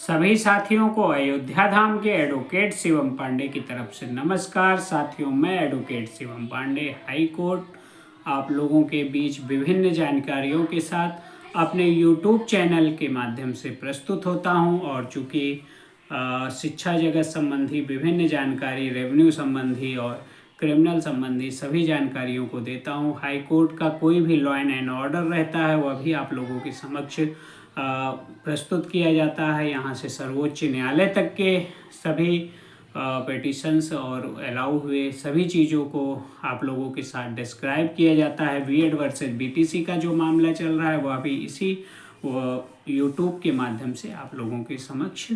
सभी साथियों को अयोध्या धाम के एडवोकेट शिवम पांडे की तरफ से नमस्कार। साथियों, मैं advocate Shivam Pandey high court आप लोगों के बीच विभिन्न जानकारियों के साथ अपने यूट्यूब चैनल के माध्यम से प्रस्तुत होता हूं। और चूँकि शिक्षा जगत संबंधी विभिन्न जानकारी, रेवेन्यू संबंधी और क्रिमिनल संबंधी सभी जानकारियों को देता हूं। हाई कोर्ट का कोई भी लॉ एंड ऑर्डर रहता है वह भी आप लोगों के समक्ष प्रस्तुत किया जाता है। यहाँ से सर्वोच्च न्यायालय तक के सभी पेटिशंस और अलाउ हुए सभी चीज़ों को आप लोगों के साथ डिस्क्राइब किया जाता है। बीएड वर्सेस बीटीसी का जो मामला चल रहा है वह भी इसी यूट्यूब के माध्यम से आप लोगों के समक्ष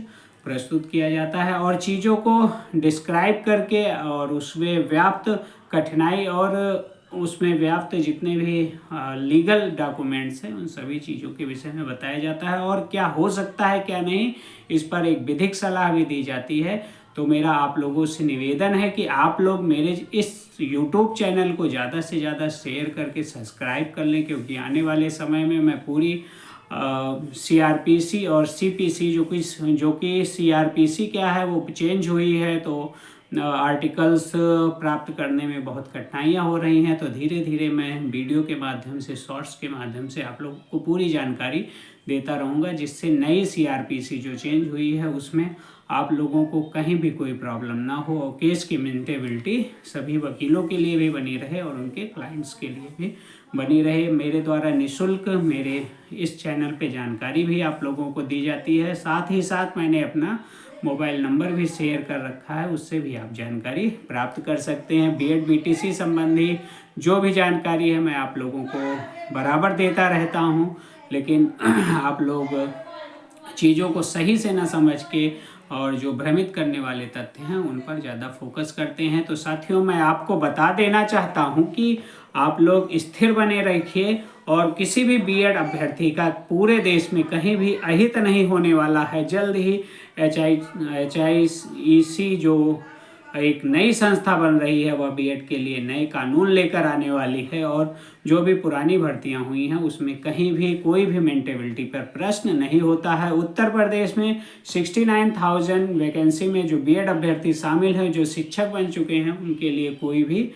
प्रस्तुत किया जाता है। और चीज़ों को डिस्क्राइब करके और उसमें व्याप्त कठिनाई और उसमें व्याप्त जितने भी लीगल डॉक्यूमेंट्स हैं उन सभी चीज़ों के विषय में बताया जाता है। और क्या हो सकता है क्या नहीं, इस पर एक विधिक सलाह भी दी जाती है। तो मेरा आप लोगों से निवेदन है कि आप लोग मेरे इस YouTube चैनल को ज़्यादा से ज़्यादा शेयर करके सब्सक्राइब कर लें, क्योंकि आने वाले समय में मैं पूरी CRPC और CPC जो कि CRPC क्या है वो चेंज हुई है, तो आर्टिकल्स प्राप्त करने में बहुत कठिनाइयाँ हो रही हैं। तो धीरे धीरे मैं वीडियो के माध्यम से, शॉर्ट्स के माध्यम से आप लोगों को पूरी जानकारी देता रहूँगा, जिससे नई CRPC जो चेंज हुई है उसमें आप लोगों को कहीं भी कोई प्रॉब्लम ना हो और केस की मेंटेबिलिटी सभी वकीलों के लिए भी बनी रहे और उनके क्लाइंट्स के लिए भी बनी रहे। मेरे द्वारा निःशुल्क मेरे इस चैनल पे जानकारी भी आप लोगों को दी जाती है। साथ ही साथ मैंने अपना मोबाइल नंबर भी शेयर कर रखा है, उससे भी आप जानकारी प्राप्त कर सकते हैं। बीएड बीटीसी संबंधी जो भी जानकारी है मैं आप लोगों को बराबर देता रहता हूं, लेकिन आप लोग चीज़ों को सही से ना समझ के और जो भ्रमित करने वाले तथ्य हैं उन पर ज़्यादा फोकस करते हैं। तो साथियों, मैं आपको बता देना चाहता हूं कि आप लोग स्थिर बने रखिए और किसी भी बीएड अभ्यर्थी का पूरे देश में कहीं भी अहित नहीं होने वाला है। जल्द ही HIEC जो एक नई संस्था बन रही है वह बीएड के लिए नए कानून लेकर आने वाली है, और जो भी पुरानी भर्तियां हुई हैं उसमें कहीं भी कोई भी मेंटेबिलिटी पर प्रश्न नहीं होता है। उत्तर प्रदेश में 69,000 वैकेंसी में जो बीएड अभ्यर्थी शामिल हैं, जो शिक्षक बन चुके हैं, उनके लिए कोई भी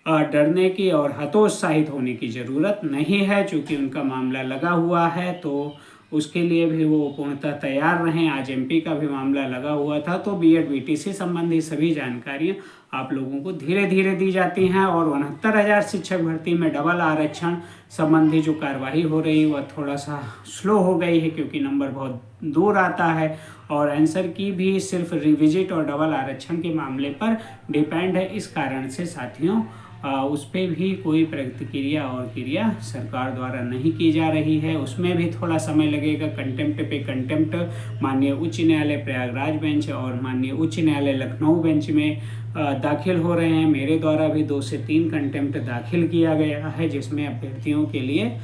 डरने की और हतोत्साहित होने की ज़रूरत नहीं है। चूँकि उनका मामला लगा हुआ है तो उसके लिए भी वो पूर्णतः तैयार रहें। आज MP का भी मामला लगा हुआ था। तो बीएड बीटीसी संबंधी सभी जानकारियाँ आप लोगों को धीरे धीरे दी जाती हैं। और 69,000 शिक्षक भर्ती में डबल आरक्षण संबंधी जो कार्रवाई हो रही है वह थोड़ा सा स्लो हो गई है, क्योंकि नंबर बहुत दूर आता है और आंसर की भी सिर्फ रिविजिट और डबल आरक्षण के मामले पर डिपेंड है। इस कारण से साथियों उस पर भी कोई प्रतिक्रिया और क्रिया सरकार द्वारा नहीं की जा रही है। उसमें भी थोड़ा समय लगेगा। कंटेम्प्ट पे कंटेम्प्ट माननीय उच्च न्यायालय प्रयागराज बेंच और माननीय उच्च न्यायालय लखनऊ बेंच में दाखिल हो रहे हैं। मेरे द्वारा भी 2 से 3 कंटेम्प्ट दाखिल किया गया है, जिसमें अभ्यर्थियों के लिए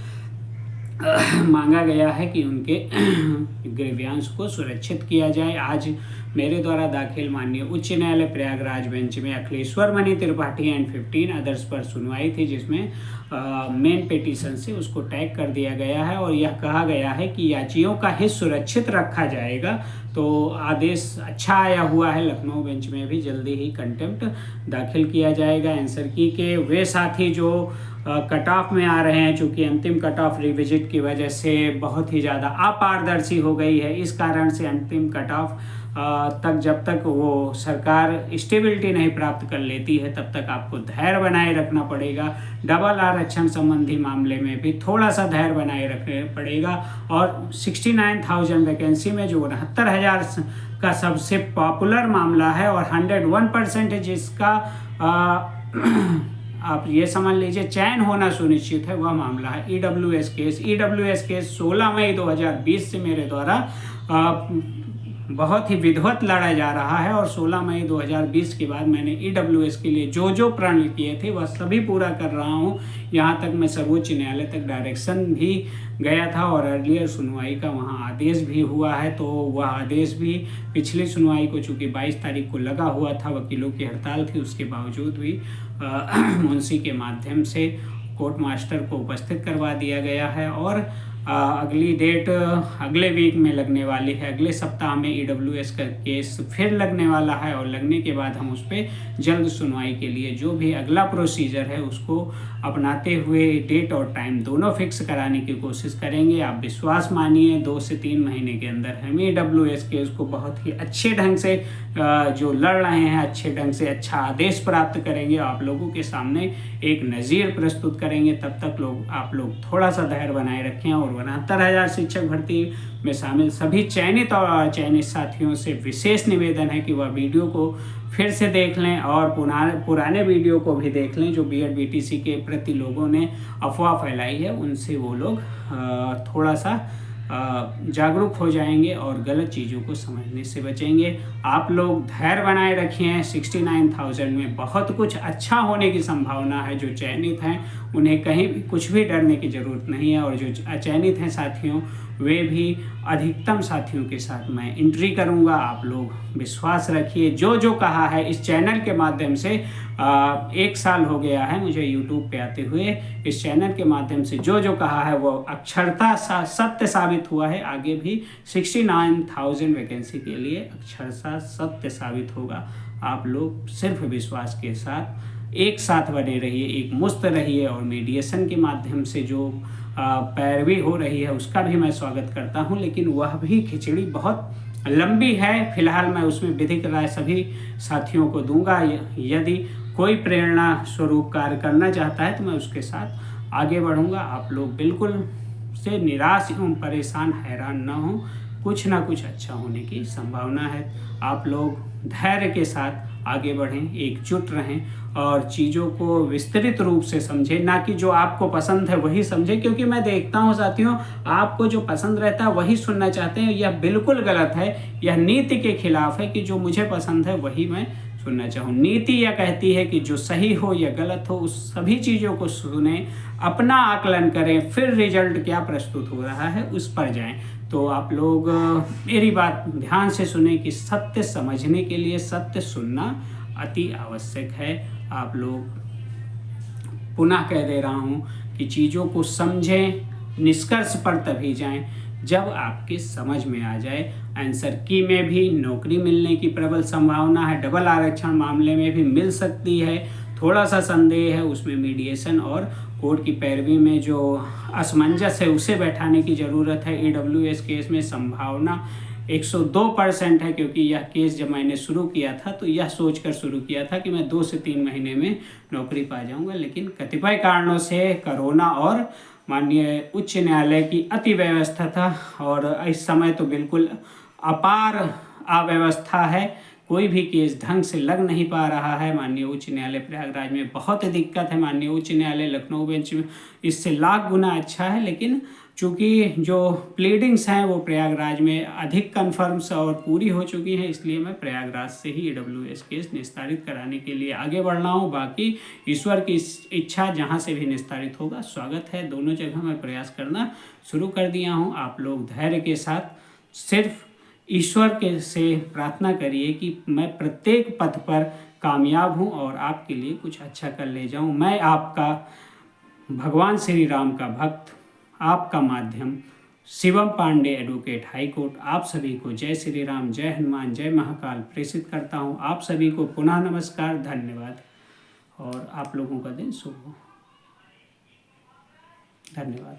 मांगा गया है कि उनके ग्रीवियांस को सुरक्षित किया जाए। आज मेरे द्वारा दाखिल माननीय उच्च न्यायालय प्रयागराज बेंच में अखिलेश्वर मणि त्रिपाठी एंड 15 अदर्स पर सुनवाई थी, जिसमें मेन पिटीशन से उसको टैग कर दिया गया है और यह कहा गया है कि याचियों का हित सुरक्षित रखा जाएगा। तो आदेश अच्छा आया हुआ है। लखनऊ बेंच में भी जल्दी ही कंटेम्प्ट दाखिल किया जाएगा। आंसर की के वे साथी जो कट ऑफ में आ रहे हैं, चूँकि अंतिम कट ऑफ रिविजिट की वजह से बहुत ही ज़्यादा अपारदर्शी हो गई है, इस कारण से अंतिम कट ऑफ तक जब तक वो सरकार स्टेबिलिटी नहीं प्राप्त कर लेती है तब तक आपको धैर्य बनाए रखना पड़ेगा। डबल आरक्षण संबंधी मामले में भी थोड़ा सा धैर्य बनाए रखना पड़ेगा। और 69,000 वैकेंसी में जो 69,000 का सबसे पॉपुलर मामला है और 101% जिसका आप ये समझ लीजिए चयन होना सुनिश्चित है, वह मामला है EWS केस। EWS केस 16 मई 2020 से मेरे द्वारा बहुत ही विधिवत लड़ा जा रहा है और 16 मई 2020 के बाद मैंने EWS के लिए जो प्रण किए थे वह सभी पूरा कर रहा हूं। यहां तक मैं सर्वोच्च न्यायालय तक डायरेक्शन भी गया था और अर्लियर सुनवाई का वहां आदेश भी हुआ है। तो वह आदेश भी पिछली सुनवाई को चूँकि 22 तारीख को लगा हुआ था, वकीलों की हड़ताल थी, उसके बावजूद भी मुंशी के माध्यम से कोर्ट मास्टर को उपस्थित करवा दिया गया है और अगली डेट अगले वीक में लगने वाली है। अगले सप्ताह में EWS का केस फिर लगने वाला है और लगने के बाद हम उस पर जल्द सुनवाई के लिए जो भी अगला प्रोसीजर है उसको अपनाते हुए डेट और टाइम दोनों फिक्स कराने की कोशिश करेंगे। आप विश्वास मानिए 2 से 3 महीने के अंदर हम EWS केस को बहुत ही अच्छे ढंग से जो लड़ रहे हैं अच्छे ढंग से अच्छा आदेश प्राप्त करेंगे, आप लोगों के सामने एक नज़ीर प्रस्तुत करेंगे। तब तक आप लोग थोड़ा सा धैर्य बनाए रखें और 69,000 शिक्षक भर्ती में शामिल सभी चयनित और चयनित साथियों से विशेष निवेदन है कि वह वीडियो को फिर से देख लें और पुराने वीडियो को भी देख लें जो BED BTC के प्रति लोगों ने अफवाह फैलाई है, उनसे वो लोग थोड़ा सा जागरूक हो जाएंगे और गलत चीज़ों को समझने से बचेंगे। आप लोग धैर्य बनाए रखें। 69,000 में बहुत कुछ अच्छा होने की संभावना है। जो चयनित हैं उन्हें कहीं भी कुछ भी डरने की ज़रूरत नहीं है और जो अचयनित हैं साथियों वे भी अधिकतम साथियों के साथ मैं एंट्री करूंगा। आप लोग विश्वास रखिए। जो जो कहा है इस चैनल के माध्यम से 1 साल हो गया है मुझे YouTube पे आते हुए, इस चैनल के माध्यम से जो जो कहा है वो अक्षरता सत्य साबित हुआ है। आगे भी 69,000 वैकेंसी के लिए अक्षरता सत्य साबित होगा। आप लोग सिर्फ विश्वास के साथ एक साथ बने रहिए, एक मुस्त रहिए और मीडिएशन के माध्यम से जो पैरवी हो रही है उसका भी मैं स्वागत करता हूं, लेकिन वह भी खिचड़ी बहुत लंबी है। फिलहाल मैं उसमें विधिक राय सभी साथियों को दूंगा। यदि कोई प्रेरणा स्वरूप कार्य करना चाहता है तो मैं उसके साथ आगे बढ़ूंगा। आप लोग बिल्कुल से निराश एवं परेशान हैरान न हो, कुछ ना कुछ अच्छा होने की संभावना है। आप लोग धैर्य के साथ आगे बढ़ें, एकजुट रहें और चीज़ों को विस्तृत रूप से समझें, ना कि जो आपको पसंद है वही समझें। क्योंकि मैं देखता हूं साथियों आपको जो पसंद रहता है वही सुनना चाहते हैं। यह बिल्कुल गलत है, यह नीति के खिलाफ है कि जो मुझे पसंद है वही मैं सुनना चाहूँ। नीति यह कहती है कि जो सही हो या गलत हो उस सभी चीज़ों को सुने, अपना आकलन करें, फिर रिजल्ट क्या प्रस्तुत हो रहा है उस पर जाएं। तो आप लोग मेरी बात ध्यान से सुने कि सत्य समझने के लिए सत्य सुनना अति आवश्यक है। आप लोग पुनः कह दे रहा हूँ कि चीज़ों को समझें, निष्कर्ष पर तभी जाएं जब आपके समझ में आ जाए। आंसर की में भी नौकरी मिलने की प्रबल संभावना है, डबल आरक्षण मामले में भी मिल सकती है। थोड़ा सा संदेह है, उसमें मीडिएशन और कोर्ट की पैरवी में जो असमंजस है उसे बैठाने की ज़रूरत है। EWS केस में संभावना 102% है, क्योंकि यह केस जब मैंने शुरू किया था तो यह सोचकर शुरू किया था कि मैं 2 से 3 महीने में नौकरी पा जाऊंगा, लेकिन कतिपय कारणों से कोरोना और माननीय उच्च न्यायालय की अति व्यवस्था था और इस समय तो बिल्कुल अपार अव्यवस्था है। कोई भी केस ढंग से लग नहीं पा रहा है। माननीय उच्च न्यायालय प्रयागराज में बहुत दिक्कत है, माननीय उच्च न्यायालय लखनऊ बेंच में इससे लाख गुना अच्छा है, लेकिन चूँकि जो प्लीडिंग्स हैं वो प्रयागराज में अधिक कन्फर्म्स और पूरी हो चुकी हैं, इसलिए मैं प्रयागराज से ही EWS केस निस्तारित कराने के लिए आगे बढ़ रहा हूँ। बाकी ईश्वर की इच्छा जहाँ से भी निस्तारित होगा स्वागत है। दोनों जगह मैं प्रयास करना शुरू कर दिया हूँ। आप लोग धैर्य के साथ सिर्फ ईश्वर के से प्रार्थना करिए कि मैं प्रत्येक पथ पर कामयाब हूँ और आपके लिए कुछ अच्छा कर ले जाऊँ। मैं आपका भगवान श्री राम का भक्त, आपका माध्यम Shivam Pandey advocate high court, आप सभी को जय श्री राम, जय हनुमान, जय महाकाल प्रेषित करता हूँ। आप सभी को पुनः नमस्कार, धन्यवाद और आप लोगों का दिन शुभ हो। धन्यवाद।